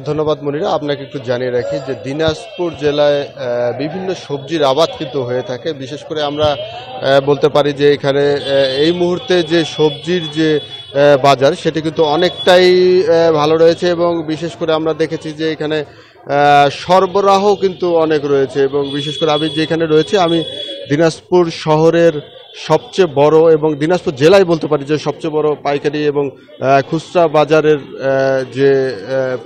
ধন্যবাদ মনিরা। আপনাকে একটু জানিয়ে রাখি যে দিনাজপুর জেলায় বিভিন্ন সবজির আবাদ কিন্তু হয়ে থাকে। বিশেষ করে আমরা বলতে পারি যে এখানে এই মুহূর্তে যে সবজির যে বাজার সেটি কিন্তু অনেকটাই ভালো রয়েছে এবং বিশেষ করে আমরা দেখেছি যে এখানে সরবরাহ কিন্তু অনেক রয়েছে এবং বিশেষ করে আমি যেখানে রয়েছে আমি দিনাজপুর শহরের সবচেয়ে বড় এবং দিনাজপুর জেলায় বলতে পারি যে সবচেয়ে বড় পাইকারি এবং খুচরা বাজারের যে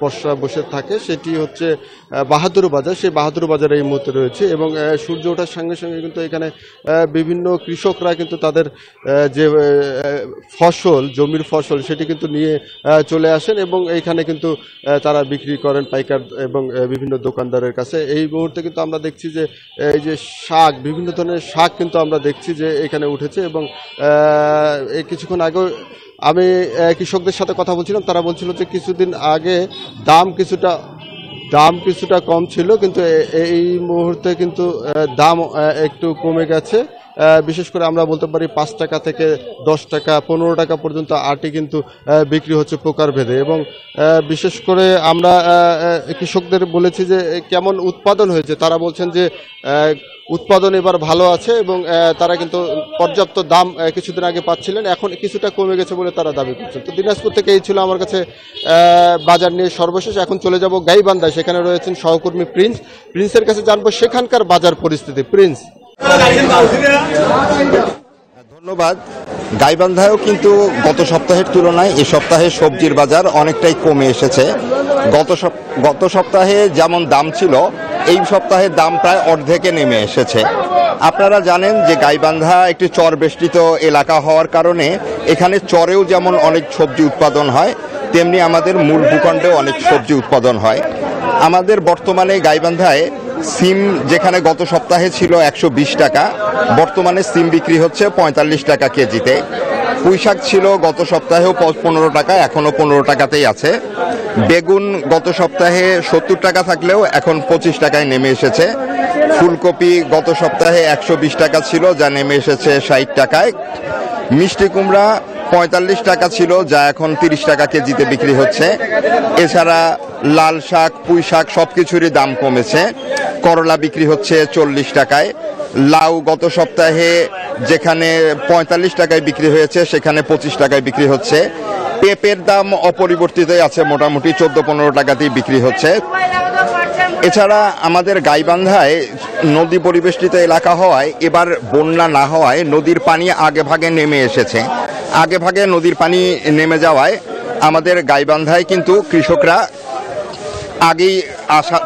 পসরা বসে থাকে সেটি হচ্ছে বাহাদুর বাজার। সেই বাহাদুর বাজারে এই মুহূর্তে রয়েছে এবং সূর্য ওঠার সঙ্গে সঙ্গে কিন্তু এখানে বিভিন্ন কৃষকরা কিন্তু তাদের যে ফসল জমির ফসল সেটি কিন্তু নিয়ে চলে আসেন এবং এইখানে কিন্তু তারা বিক্রি করেন পাইকার এবং বিভিন্ন দোকানদারের কাছে। এই মুহূর্তে কিন্তু আমরা দেখছি যে এই যে শাক, বিভিন্ন ধরনের শাক কিন্তু আমরা দেখছি যে এখানে উঠেছে এবং এই কিছুক্ষণ আগেও আমি কৃষকদের সাথে কথা বলছিলাম, তারা বলছিল যে কিছুদিন আগে দাম কিছুটা কম ছিল, কিন্তু এই মুহূর্তে কিন্তু দাম একটু কমে গেছে। বিশেষ করে আমরা বলতে পারি 5 টাকা থেকে 10 টাকা 15 টাকা পর্যন্ত আটি কিন্তু বিক্রি হচ্ছে প্রকার ভেদে এবং বিশেষ করে আমরা কৃষকদের বলেছি যে কেমন উৎপাদন হয়েছে। তারা বলছেন যে উৎপাদন এবার ভালো আছে এবং তারা কিন্তু পর্যাপ্ত দাম কিছুদিন আগে পাচ্ছিলেন, এখন কিছুটা কমে গেছে বলে তারা দাবি করছেন। তো দিনাজপুর থেকে এই ছিল আমার কাছে বাজার নিয়ে সর্বশেষ। এখন চলে যাব গাইবান্ধায়, সেখানে রয়েছেন সহকর্মী প্রিন্সের কাছে জানবো সেখানকার বাজার পরিস্থিতি। প্রিন্স। ধন্যবাদ। গাইবান্ধায়ও কিন্তু গত সপ্তাহের তুলনায় এ সপ্তাহে সবজির বাজার অনেকটাই কমে এসেছে। গত সপ্তাহে যেমন দাম ছিল এই সপ্তাহে দাম প্রায় অর্ধেকে নেমে এসেছে। আপনারা জানেন যে গাইবান্ধা একটি চর বেষ্টিত এলাকা হওয়ার কারণে এখানে চরেও যেমন অনেক সবজি উৎপাদন হয় তেমনি আমাদের মূল ভূখণ্ডেও অনেক সবজি উৎপাদন হয়। আমাদের বর্তমানে গাইবান্ধায় সিম যেখানে গত সপ্তাহে ছিল 120 টাকা, বর্তমানে সিম বিক্রি হচ্ছে 45 টাকা কেজিতে। পুঁইশাক ছিল গত সপ্তাহেও 15 টাকা, এখনও 15 টাকাতেই আছে। বেগুন গত সপ্তাহে 70 টাকা থাকলেও এখন 25 টাকায় নেমে এসেছে। ফুলকপি গত সপ্তাহে 120 টাকা ছিল, যা নেমে এসেছে 60 টাকায়। মিষ্টি কুমড়া 45 টাকা ছিল, যা এখন 30 টাকা কেজিতে বিক্রি হচ্ছে। এছাড়া লাল শাক, পুঁই শাক সব কিছুরই দাম কমেছে। করলা বিক্রি হচ্ছে 40 টাকায়। লাউ গত সপ্তাহে যেখানে 45 টাকায় বিক্রি হয়েছে সেখানে 25 টাকায় বিক্রি হচ্ছে। পেঁপের দাম অপরিবর্তিতই আছে, মোটামুটি 14-15 টাকাতেই বিক্রি হচ্ছে। এছাড়া আমাদের গাইবান্ধায় নদী পরিবেষ্টিত এলাকা হওয়ায় এবার বন্যা না হওয়ায় নদীর পানি আগে ভাগে নেমে এসেছে। আগে ভাগে নদীর পানি নেমে যাওয়ায় আমাদের গাইবান্ধায় কিন্তু কৃষকরা আগেই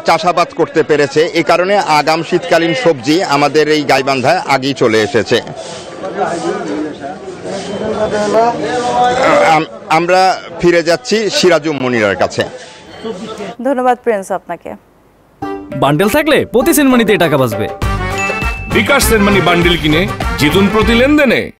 চাষাবাদ করতে পেরেছে। এ কারণে আগাম শীতকালীন সবজি আমাদের এই গাইবান্ধায় আগেই চলে এসেছে। আমরা ফিরে যাচ্ছি সিরাজুম মনিরার কাছে। ধন্যবাদ প্রিন্স আপনাকে। বান্ডেল থাকলে প্রতি সেনমানিতে টাকা বাঁচবে। বিকাশ সেনমানি বান্ডেল কিনে জিতুন প্রতি লেনদেনে।